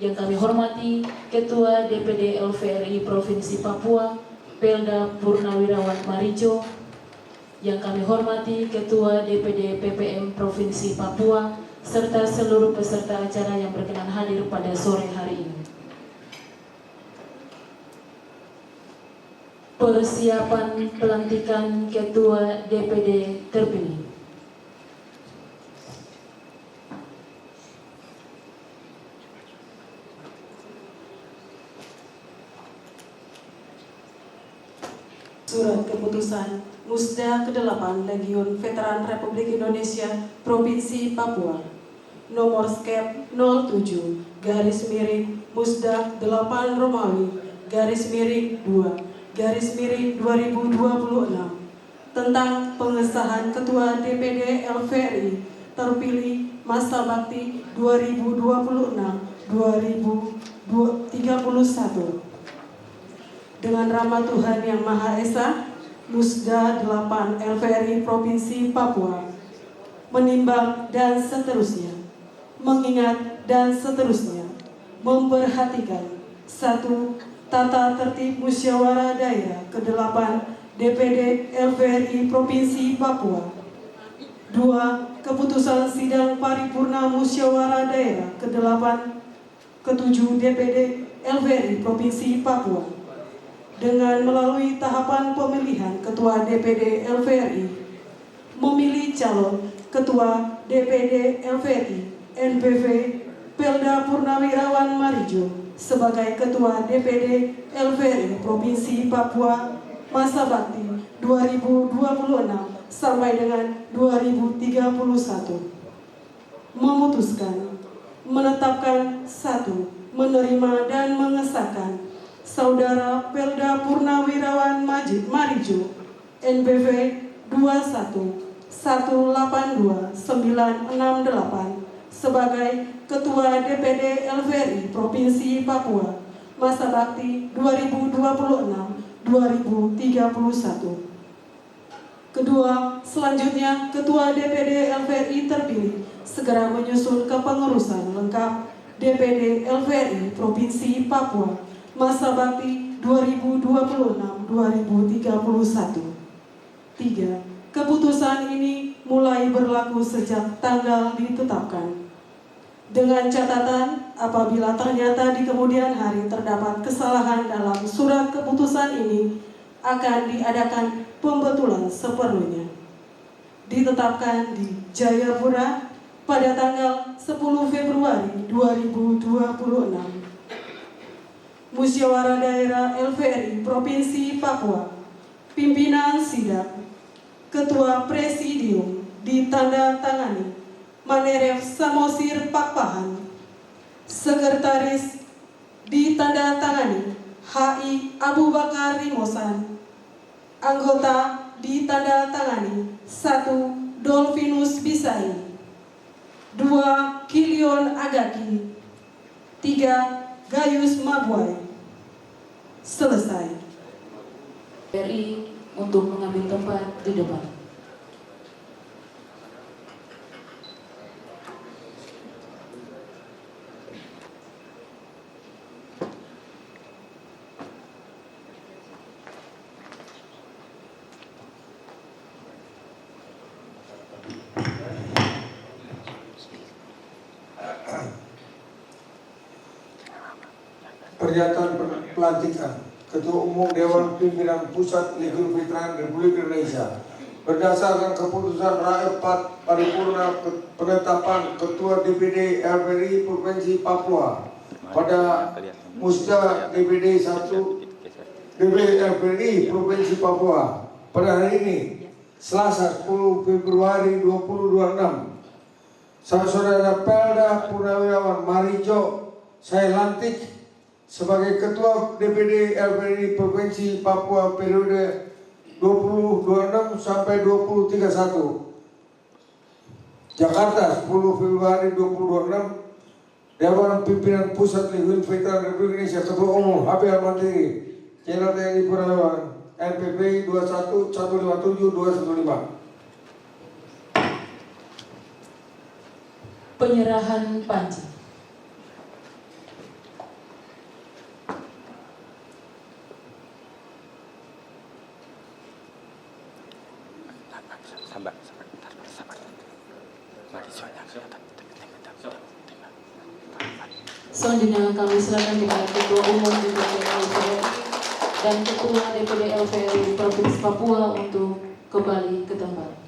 Yang kami hormati Ketua DPD LVRI Provinsi Papua, Pelda Purnawirawan Marijo. Yang kami hormati Ketua DPD PPM Provinsi Papua, serta seluruh peserta acara yang berkenan hadir pada sore hari ini. Persiapan pelantikan Ketua DPD terpilih. Surat Keputusan Musda ke-8 Legiun Veteran Republik Indonesia Provinsi Papua nomor skep 07 garis miring Musda 8 Romawi garis miring 2 garis miring 2026 tentang pengesahan Ketua DPD LVRI terpilih masa bakti 2026-2031. Dengan rahmat Tuhan Yang Maha Esa, Musda 8 LVRI Provinsi Papua menimbang dan seterusnya, mengingat dan seterusnya, memperhatikan 1. Tata tertib musyawarah daerah ke-8 DPD LVRI Provinsi Papua. 2. Keputusan sidang paripurna musyawarah daerah ke-8 ke-7 DPD LVRI Provinsi Papua. Dengan melalui tahapan pemilihan Ketua DPD LVRI, memilih calon Ketua DPD LVRI NPV Pelda Purnawirawan Marijo sebagai Ketua DPD LVRI Provinsi Papua masa bakti 2026 sampai dengan 2031. Memutuskan, menetapkan 1. Menerima dan mengesahkan Saudara Pelda Purnawirawan Marijo NPV 21182-968 sebagai Ketua DPD LVRI Provinsi Papua masa bakti 2026-2031. Kedua, selanjutnya Ketua DPD LVRI terpilih segera menyusun kepengurusan lengkap DPD LVRI Provinsi Papua masa bakti 2026-2031. 3. Keputusan ini mulai berlaku sejak tanggal ditetapkan. Dengan catatan, apabila ternyata di kemudian hari terdapat kesalahan dalam surat keputusan ini, akan diadakan pembetulan seperlunya. Ditetapkan di Jayapura pada tanggal 10 Februari 2026. Musyawarah Daerah LVRI Provinsi Papua. Pimpinan Sidang, Ketua Presidium ditandatangani Maneref Samosir Pakpahan. Sekretaris ditandatangani HI Abu Bakar Rimosan. Anggota ditandatangani 1. Dolfinus Bisai, 2. Kilion Agaki, 3. Gayus Mabuai. Selesai. RI untuk mengambil tempat di depan. Pernyataan pelantikan Ketua Umum Dewan Pimpinan Pusat Legiun Veteran Republik Indonesia berdasarkan keputusan rakyat paripurna penetapan Ketua DPD LVRI Provinsi Papua pada Musda DPD 1 DPD LVRI Provinsi Papua pada hari ini Selasa 10 Februari 2026. Saudara Pelda Purnawirawan Marijo saya lantik sebagai Ketua DPD LVRI Provinsi Papua periode 2026 sampai 2031. Jakarta 10 Februari 2026. Dewan Pimpinan Pusat Legiun Veteran Republik Indonesia Ketua Umum HPL Mandiri Jenderal TNI Purnawirawan NPP 21157-215. Penyerahan panci. Selanjutnya kami silakan kepada Ketua Umum DPD LVRI dan Ketua DPD LVRI Provinsi Papua untuk kembali ke tempat.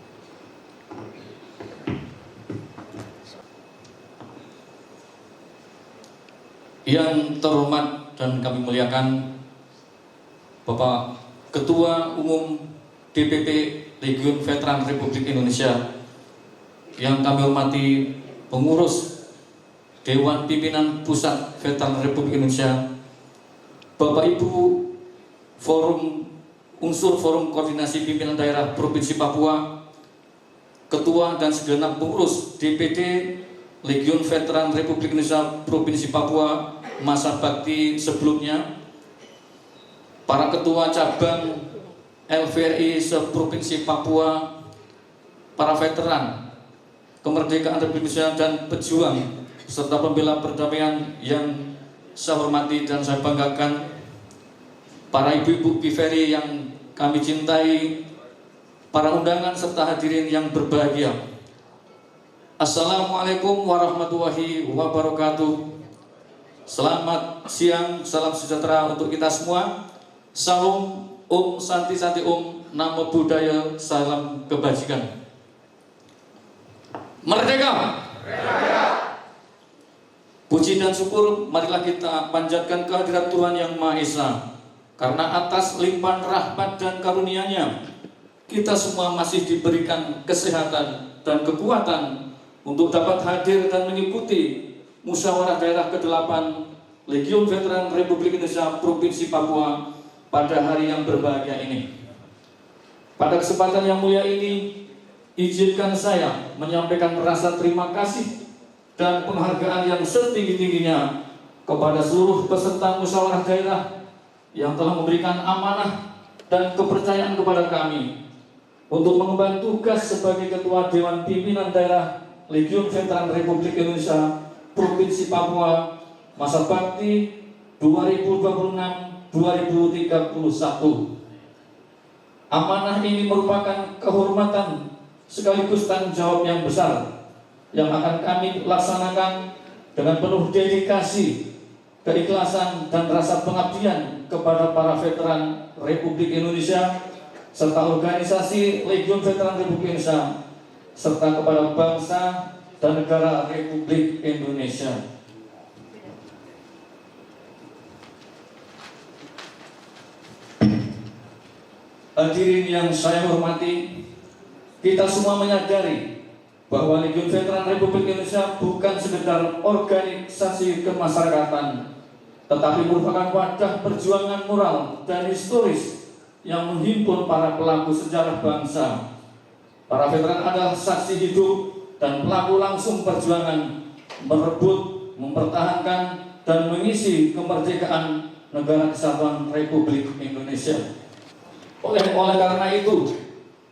Yang terhormat dan kami muliakan Bapak Ketua Umum DPP Legiun Veteran Republik Indonesia, yang kami hormati pengurus Dewan Pimpinan Pusat Veteran Republik Indonesia, Bapak Ibu unsur Forum Koordinasi Pimpinan Daerah Provinsi Papua, Ketua dan segenap pengurus DPD Legiun Veteran Republik Indonesia Provinsi Papua masa bakti sebelumnya, para ketua cabang LVRI se-Provinsi Papua, para veteran kemerdekaan Republik Indonesia dan pejuang serta pembela perdamaian yang saya hormati dan saya banggakan, para ibu-ibu PVRI yang kami cintai, para undangan serta hadirin yang berbahagia. Assalamualaikum warahmatullahi wabarakatuh. Selamat siang, salam sejahtera untuk kita semua. Salam, Om Santi Santi Om, Namo Buddhaya, salam kebajikan. Merdeka! Puji dan syukur marilah kita panjatkan kehadirat Tuhan Yang Maha Esa, karena atas limpahan rahmat dan karunia-Nya kita semua masih diberikan kesehatan dan kekuatan untuk dapat hadir dan mengikuti musyawarah daerah ke-8 Legiun Veteran Republik Indonesia Provinsi Papua pada hari yang berbahagia ini. Pada kesempatan yang mulia ini, izinkan saya menyampaikan rasa terima kasih dan penghargaan yang setinggi-tingginya kepada seluruh peserta musyawarah daerah yang telah memberikan amanah dan kepercayaan kepada kami untuk mengemban tugas sebagai Ketua Dewan Pimpinan Daerah Legiun Veteran Republik Indonesia Provinsi Papua masa bakti 2026-2031. Amanah ini merupakan kehormatan sekaligus tanggung jawab yang besar yang akan kami laksanakan dengan penuh dedikasi, keikhlasan dan rasa pengabdian kepada para veteran Republik Indonesia serta organisasi Legiun Veteran Republik Indonesia serta kepada bangsa dan negara Republik Indonesia. Hadirin yang saya hormati, kita semua menyadari bahwa Legiun Veteran Republik Indonesia bukan sekedar organisasi kemasyarakatan, tetapi merupakan wadah perjuangan moral dan historis yang menghimpun para pelaku sejarah bangsa. Para veteran adalah saksi hidup dan pelaku langsung perjuangan merebut, mempertahankan, dan mengisi kemerdekaan negara kesatuan Republik Indonesia. Oleh karena itu,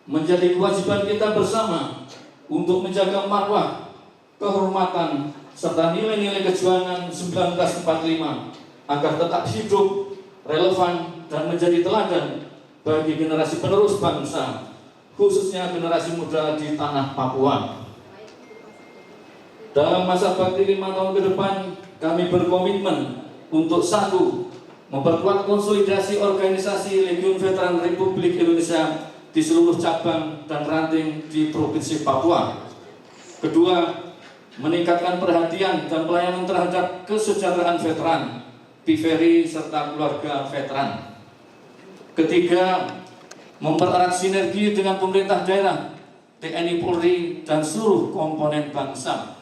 menjadi kewajiban kita bersama untuk menjaga marwah, kehormatan, serta nilai-nilai kejuangan 1945 agar tetap hidup, relevan, dan menjadi teladan bagi generasi penerus bangsa, khususnya generasi muda di tanah Papua. Dalam masa bakti 5 tahun ke depan, kami berkomitmen untuk satu, memperkuat konsolidasi organisasi Legiun Veteran Republik Indonesia di seluruh cabang dan ranting di Provinsi Papua. Kedua, meningkatkan perhatian dan pelayanan terhadap kesejahteraan veteran, PVRI serta keluarga veteran. Ketiga, mempererat sinergi dengan pemerintah daerah, TNI Polri dan seluruh komponen bangsa.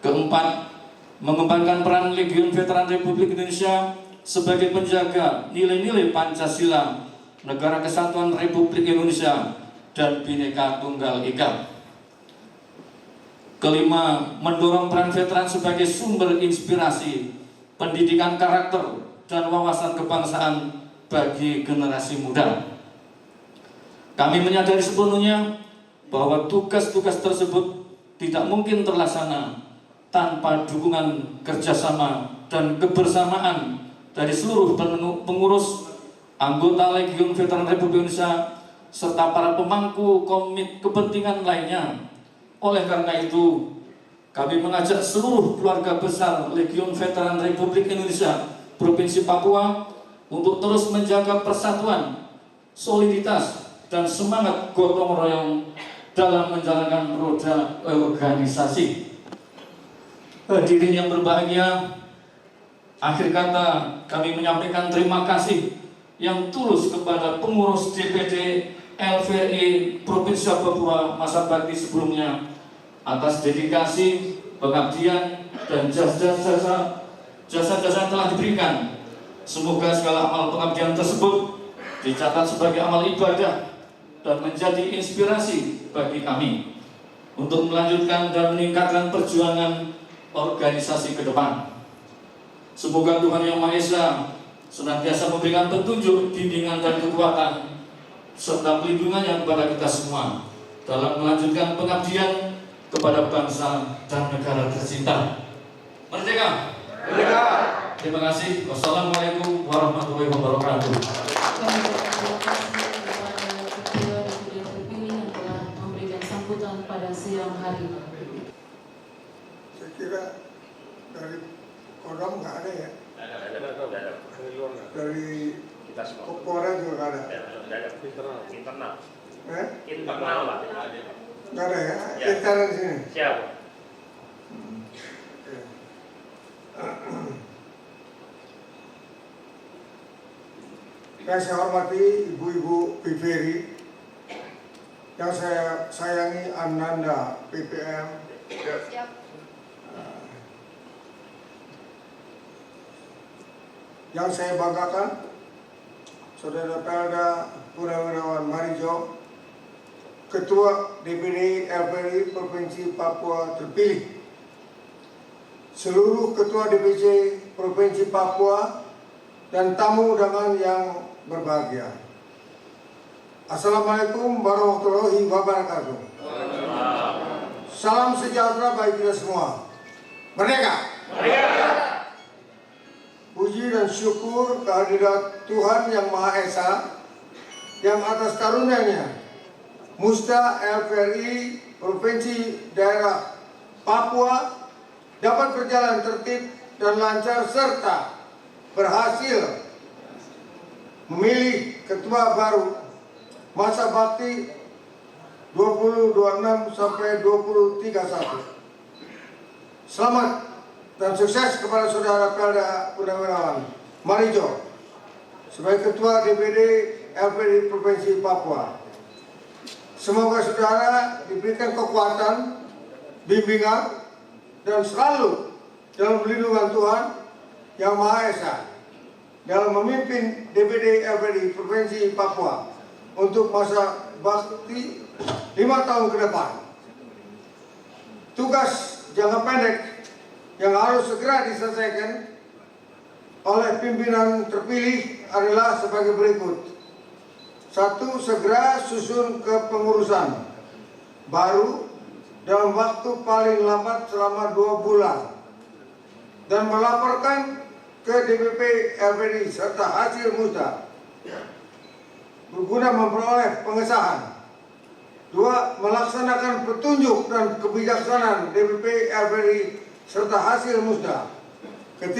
Keempat, mengembangkan peran Legiun Veteran Republik Indonesia sebagai penjaga nilai-nilai Pancasila, Negara Kesatuan Republik Indonesia, dan Bhinneka Tunggal Ika. Kelima, mendorong peran veteran sebagai sumber inspirasi, pendidikan karakter, dan wawasan kebangsaan bagi generasi muda. Kami menyadari sepenuhnya bahwa tugas-tugas tersebut tidak mungkin terlaksana tanpa dukungan kerjasama dan kebersamaan dari seluruh pengurus anggota Legiun Veteran Republik Indonesia serta para pemangku komit kepentingan lainnya. Oleh karena itu, kami mengajak seluruh keluarga besar Legiun Veteran Republik Indonesia Provinsi Papua untuk terus menjaga persatuan, soliditas, dan semangat gotong royong dalam menjalankan roda organisasi. Hadirin yang berbahagia, akhir kata kami menyampaikan terima kasih yang tulus kepada pengurus DPD LVRI Provinsi Papua masa bakti sebelumnya atas dedikasi, pengabdian, dan jasa-jasa yang telah diberikan. Semoga segala amal pengabdian tersebut dicatat sebagai amal ibadah dan menjadi inspirasi bagi kami untuk melanjutkan dan meningkatkan perjuangan organisasi ke depan. Semoga Tuhan Yang Maha Esa senantiasa memberikan petunjuk, bimbingan, dan kekuatan serta pelindungannya kepada kita semua dalam melanjutkan pengabdian kepada bangsa dan negara tercinta. Merdeka! Merdeka! Terima kasih. Wassalamualaikum warahmatullahi wabarakatuh. Kami berterima kasih kepada ketua DPD terpilih yang telah memberikan sambutan pada siang hari. Saya kira dari Kodam nggak ada ya? Dari Kopora juga nggak ada? Internal. Internal Pak. nggak ada ya? Internal di sini. Siap. Yang saya hormati Ibu-Ibu PVRI, yang saya sayangi Ananda PPM. Siap. Yang saya banggakan, Saudara Pelda Purnawirawan Marijo, Ketua DPD LVRI Provinsi Papua terpilih, seluruh Ketua DPC Provinsi Papua, dan tamu undangan yang berbahagia. Assalamualaikum warahmatullahi wabarakatuh. Salam sejahtera bagi kita semua. Merdeka! Merdeka! Puji dan syukur kehadirat Tuhan Yang Maha Esa yang atas karunia-Nya Musda LVRI Provinsi Daerah Papua dapat berjalan tertib dan lancar serta berhasil memilih ketua baru masa bakti 2026 sampai 2031. Selamat dan sukses kepada Saudara Pelda Purnawirawan Marijo sebagai Ketua DPD LVRI Provinsi Papua. Semoga saudara diberikan kekuatan, bimbingan, dan selalu dalam perlindungan Tuhan Yang Maha Esa dalam memimpin DPD LVRI Provinsi Papua untuk masa bakti 5 tahun ke depan. Tugas jangka pendek yang harus segera diselesaikan oleh pimpinan terpilih adalah sebagai berikut. 1. Segera susun kepengurusan baru dalam waktu paling lambat selama 2 bulan dan melaporkan ke DPP LVRI serta hasil musda berguna memperoleh pengesahan. 2. Melaksanakan petunjuk dan kebijaksanaan DPP LVRI serta hasil musda. 3.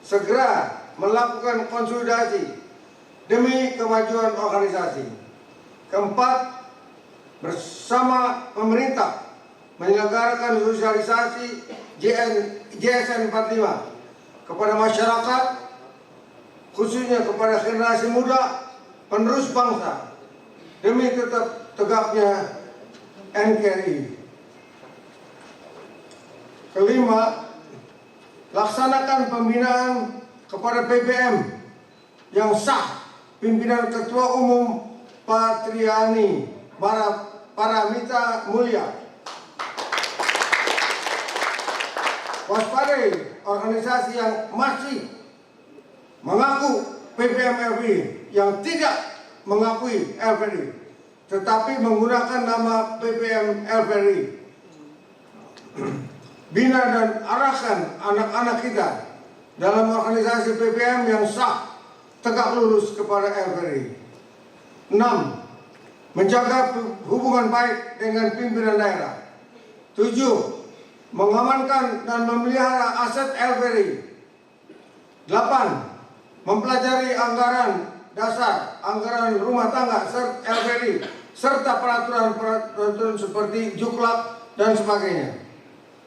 Segera melakukan konsolidasi demi kemajuan organisasi. 4. Bersama pemerintah menyelenggarakan sosialisasi JSN 45 kepada masyarakat, khususnya kepada generasi muda penerus bangsa demi tetap tegaknya NKRI. 5. Laksanakan pembinaan kepada PPM yang sah, pimpinan Ketua Umum Patriani Paramita Mulia. Waspadai organisasi yang masih mengaku PPM LVRI yang tidak mengakui LVRI tetapi menggunakan nama PPM LVRI. Bina dan arahkan anak-anak kita dalam organisasi PPM yang sah, tegak lurus kepada LVRI. 6. Menjaga hubungan baik dengan pimpinan daerah. 7. Mengamankan dan memelihara aset LVRI. 8. Mempelajari anggaran dasar, anggaran rumah tangga, LVRI, serta peraturan-peraturan seperti juklak dan sebagainya.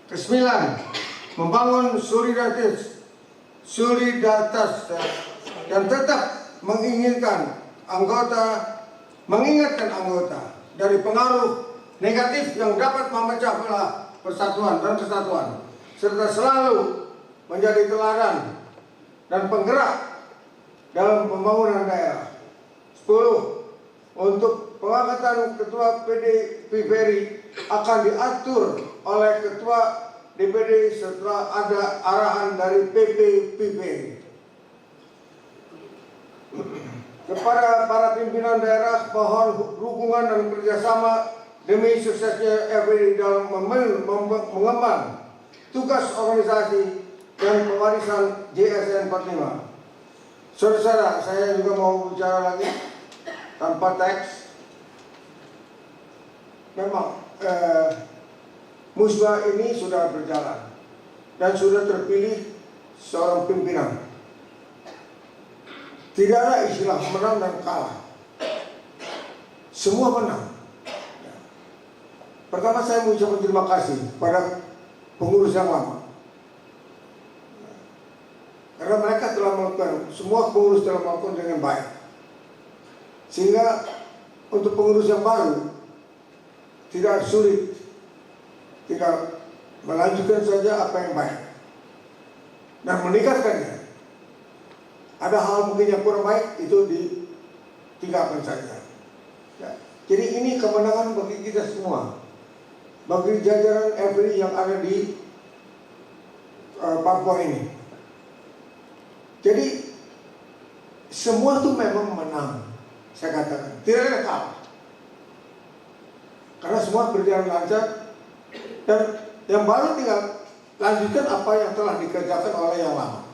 9. Membangun solidaritas dan tetap mengingatkan anggota dari pengaruh negatif yang dapat memecah belah persatuan dan kesatuan, serta selalu menjadi teladan dan penggerak dalam pembangunan daerah. 10. Untuk pengangkatan ketua PVRI akan diatur oleh ketua DPD setelah ada arahan dari PVRI. Kepada para pimpinan daerah, mohon dukungan dan kerjasama demi suksesnya FPI dalam mengemban tugas organisasi dan pewarisan JSN 45. Saudara-saudara, saya juga mau bicara lagi tanpa teks. Memang musbah ini sudah berjalan dan sudah terpilih seorang pimpinan. Tidak ada istilah menang dan kalah. Semua menang. Pertama saya mengucapkan terima kasih pada pengurus yang lama. Karena mereka telah melakukan, semua pengurus telah melakukan dengan baik. Sehingga untuk pengurus yang baru tidak sulit, tidak melanjutkan saja apa yang baik dan meningkatkannya. Ada hal mungkin yang kurang baik, itu ditinggalkan saja. Ya. Jadi ini kemenangan bagi kita semua, bagi jajaran FPI yang ada di Papua ini. Jadi semua itu memang menang, saya katakan. Tidak ada kalah. Karena semua berjalan lancar dan yang baru tinggal lanjutkan apa yang telah dikerjakan oleh yang lama.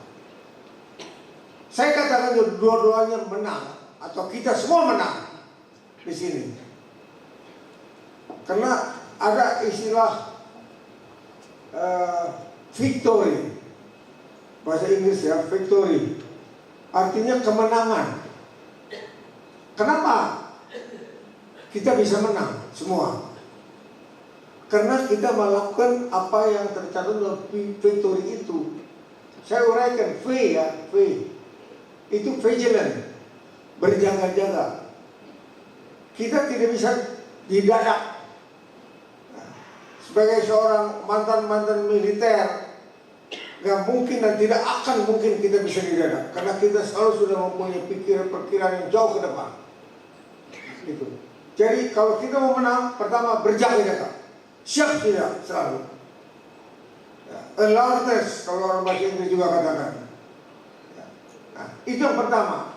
Saya katakan dua-duanya menang atau kita semua menang di sini. Karena ada istilah victory, bahasa Inggris ya, victory, artinya kemenangan. Kenapa kita bisa menang semua? Karena kita melakukan apa yang tercantum dalam victory itu. Saya uraikan V ya, V itu vigilant, berjaga-jaga. Kita tidak bisa didadak. Sebagai seorang mantan militer, nggak mungkin dan tidak akan mungkin kita bisa didadak, karena kita selalu sudah mempunyai pikiran yang jauh ke depan. Itu. Jadi kalau kita mau menang, pertama berjaga-jaga, siap tidak selalu. Alertness kalau orang bahasa Inggris juga katakan. Nah, itu yang pertama.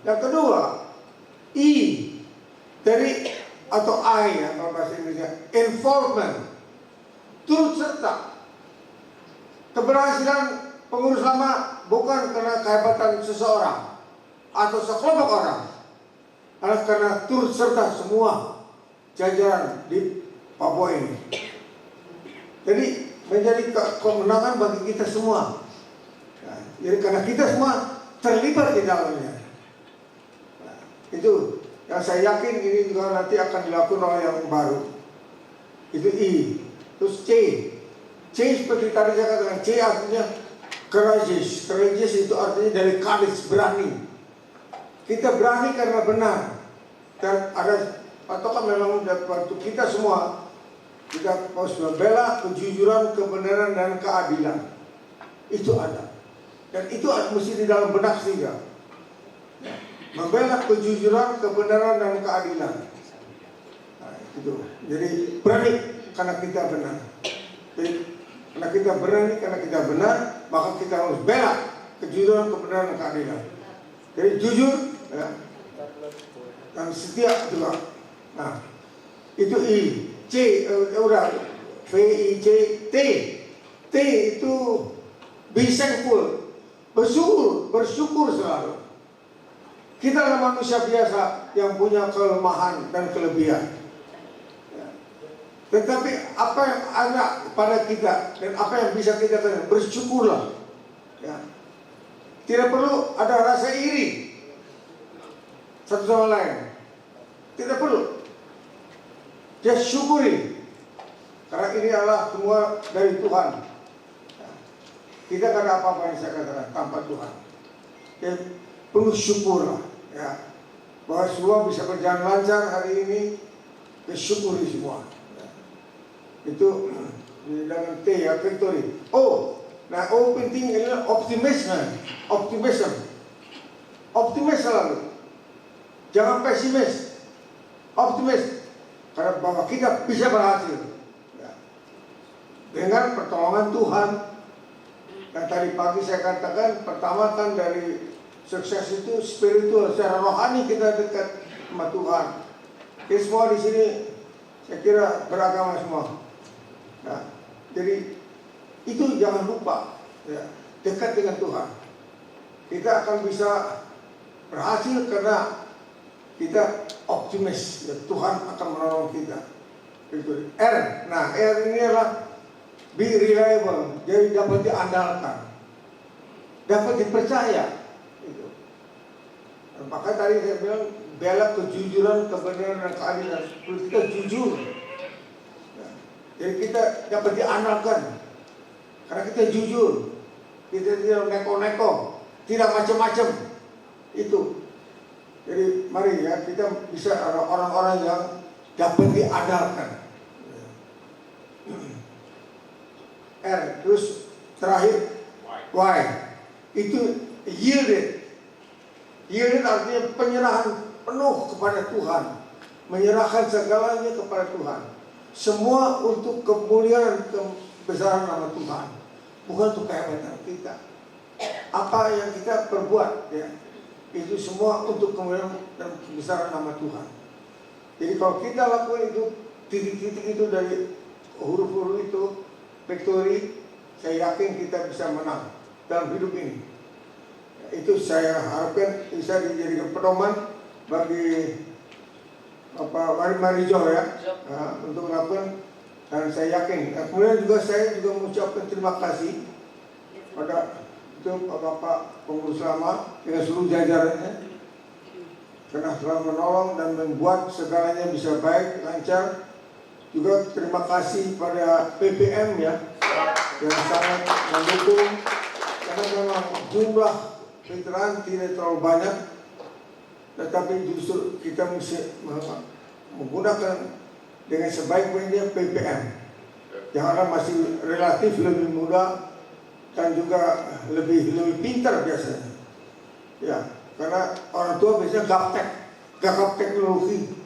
Yang kedua, I dari atau I ya kalau bahasa Inggrisnya, involvement, turut serta. Keberhasilan pengurus lama bukan karena kehebatan seseorang atau sekelompok orang, karena turut serta semua jajaran di Papua ini. Jadi menjadi kemenangan bagi kita semua. Jadi karena kita semua terlibat di dalamnya. Nah, itu yang saya yakin ini juga nanti akan dilakukan oleh yang baru. Itu I. Terus C. C seperti tadi saya katakan, C artinya courageous. Courageous itu artinya dari courage, berani. Kita berani karena benar. Dan ada patokan memang untuk kita semua. Kita harus membela kejujuran, kebenaran dan keadilan. Itu ada. Dan itu mesti di dalam benak kita. Membela kejujuran, kebenaran dan keadilan. Nah, itu. Jadi berani karena kita benar. Jadi, karena kita berani, karena kita benar, maka kita harus bela kejujuran, kebenaran dan keadilan. Jadi jujur ya, dan setia juga. Nah, itu I. C udah V I C T. T itu be thankful. Bersyukur selalu. Kita adalah manusia biasa yang punya kelemahan dan kelebihan. Ya. Tetapi apa yang ada pada kita dan apa yang bisa kita lakukan, bersyukurlah. Ya. Tidak perlu ada rasa iri satu sama lain. Tidak perlu. Just syukuri. Karena ini adalah semua dari Tuhan. Ya. Kita tidak ada apa-apa yang saya katakan tanpa Tuhan. Ya, perlu syukurlah. Ya, bahwa semua bisa berjalan lancar hari ini, bersyukuri semua. Ya. Itu dengan T ya, victory. Oh, nah penting adalah optimisme, optimis selalu. Jangan pesimis, optimis. Karena bahwa kita bisa berhasil. Ya. Dengan pertolongan Tuhan. Dan tadi pagi saya katakan pertama kan dari sukses itu spiritual, secara rohani kita dekat sama Tuhan. Kita semua di sini saya kira beragama semua. Nah, jadi itu jangan lupa ya, dekat dengan Tuhan. Kita akan bisa berhasil karena kita optimis ya, Tuhan akan menolong kita. Itu R. Nah, R ini adalah be reliable, jadi dapat diandalkan, dapat dipercaya. Maka tadi saya bilang bela kejujuran, kebenaran dan keadilan. Kita jujur. Ya. Jadi kita dapat diandalkan karena kita jujur. Kita tidak neko-neko, tidak macam-macam. Itu. Jadi mari ya kita bisa orang-orang yang dapat diandalkan. R. Terus terakhir Y. Itu yielded. Yielded artinya penyerahan penuh kepada Tuhan. Menyerahkan segalanya kepada Tuhan. Semua untuk kemuliaan kebesaran nama Tuhan. Bukan untuk kehebatan kita. Apa yang kita perbuat ya, itu semua untuk kemuliaan dan kebesaran nama Tuhan. Jadi kalau kita lakukan itu, titik-titik itu dari huruf-huruf itu, victory, saya yakin kita bisa menang dalam hidup ini. Itu saya harapkan bisa dijadikan pedoman bagi Marijo ya, untuk melakukan, dan saya yakin. Kemudian juga saya juga mengucapkan terima kasih pada itu Bapak Pengurus Lama dengan seluruh jajarannya karena telah menolong dan membuat segalanya bisa baik, lancar. Juga terima kasih pada PPM ya yang sangat mendukung, karena memang jumlah veteran tidak terlalu banyak, tetapi justru kita mesti menggunakan dengan sebaik-baiknya PPM yang masih relatif lebih mudah dan juga lebih pintar biasanya. Ya, karena orang tua biasanya gaptek teknologi.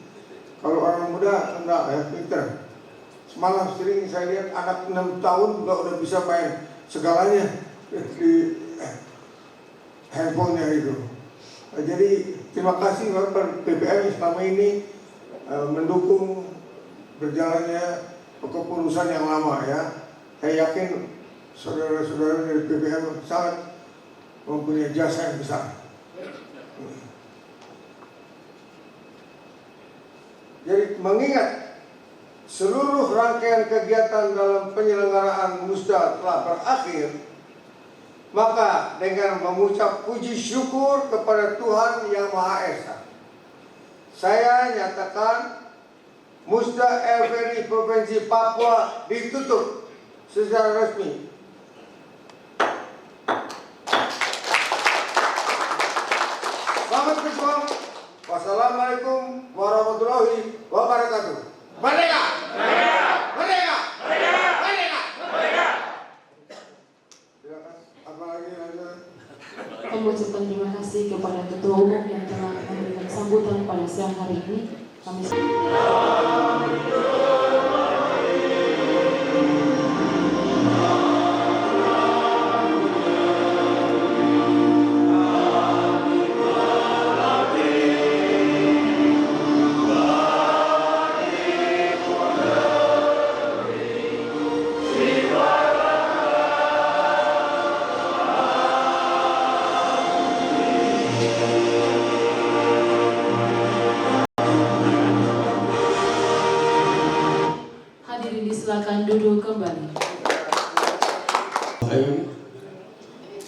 Kalau orang muda enggak ya, pintar. Semalam sering saya lihat anak 6 tahun juga udah bisa main segalanya di handphonenya itu. Jadi terima kasih kepada PPM selama ini mendukung berjalannya kepengurusan yang lama ya. Saya yakin saudara-saudara dari PPM sangat mempunyai jasa yang besar. Jadi mengingat seluruh rangkaian kegiatan dalam penyelenggaraan Musda telah berakhir, maka dengan mengucap puji syukur kepada Tuhan Yang Maha Esa, saya nyatakan Musda LVRI Provinsi Papua ditutup secara resmi. Selamat berjuang. Wassalamualaikum warahmatullahi wabarakatuh. Merdeka! Merdeka! Merdeka! Merdeka! Merdeka! Merdeka! Silakan. Apa lagi lanjut? Mengucapkan terima kasih kepada Ketua Umum yang telah memberikan sambutan pada siang hari ini. Kami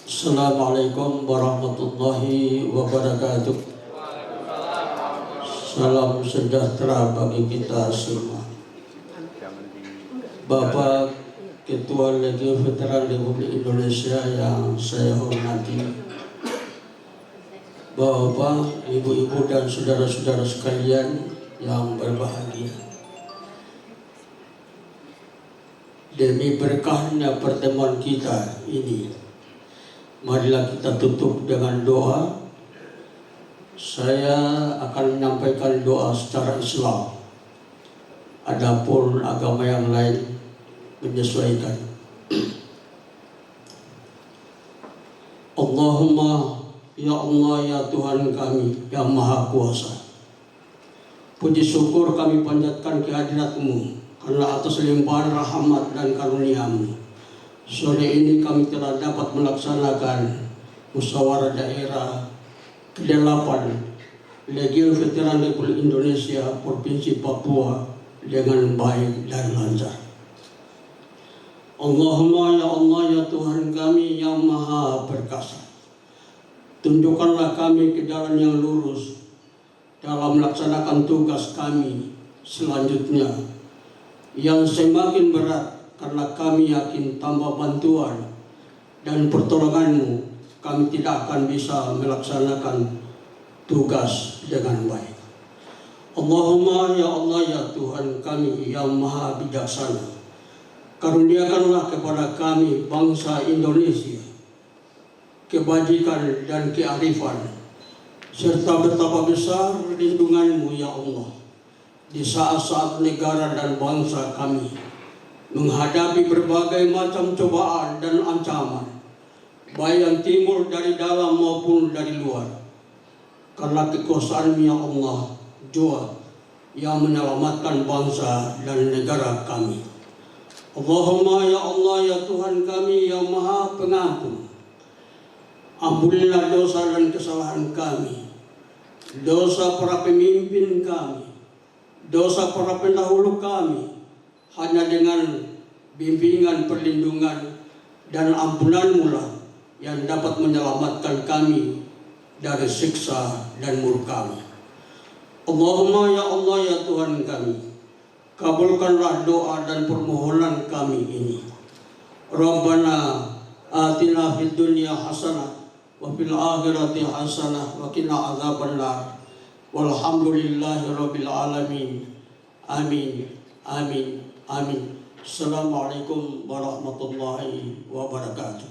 Assalamualaikum warahmatullahi wabarakatuh. Salam sejahtera bagi kita semua. Bapak Ketua Legiun Veteran Republik Indonesia yang saya hormati, Bapak, Ibu-ibu dan saudara-saudara sekalian yang berbahagia. Demi berkahnya pertemuan kita ini, marilah kita tutup dengan doa. Saya akan menyampaikan doa secara Islam. Adapun agama yang lain menyesuaikan. Allahumma ya Allah ya Tuhan kami yang Maha Kuasa. Puji syukur kami panjatkan kehadirat-Mu karena atas limpahan rahmat dan karunia-Mu, sore ini kami telah dapat melaksanakan musyawarah daerah ke-8 Legiun Veteran Republik Indonesia Provinsi Papua dengan baik dan lancar. Allahumma ya Allah ya Tuhan kami yang Maha Perkasa, tunjukkanlah kami ke jalan yang lurus dalam melaksanakan tugas kami selanjutnya yang semakin berat, karena kami yakin tanpa bantuan dan pertolongan-Mu kami tidak akan bisa melaksanakan tugas dengan baik. Allahumma ya Allah ya Tuhan kami yang Maha Bijaksana, karuniakanlah kepada kami bangsa Indonesia kebajikan dan kearifan, serta betapa besar lindungan-Mu ya Allah di saat-saat negara dan bangsa kami menghadapi berbagai macam cobaan dan ancaman, baik yang timbul dari dalam maupun dari luar. Karena kekuasaan-Mu ya Allah jua yang menyelamatkan bangsa dan negara kami. Allahumma ya Allah ya Tuhan kami yang Maha Pengampun, ampunilah dosa dan kesalahan kami, dosa para pemimpin kami, dosa para pendahulu kami. Hanya dengan bimbingan, perlindungan, dan ampunan-Mu lah yang dapat menyelamatkan kami dari siksa dan murka-Mu. Allahumma ya Allah ya Tuhan kami, kabulkanlah doa dan permohonan kami ini. Rabbana atina fid dunya hasanah wa fil akhirati hasanah wa qina adzabannar. Walhamdulillahi rabbil alamin. Amin. Amin. Amin. Assalamualaikum warahmatullahi wabarakatuh.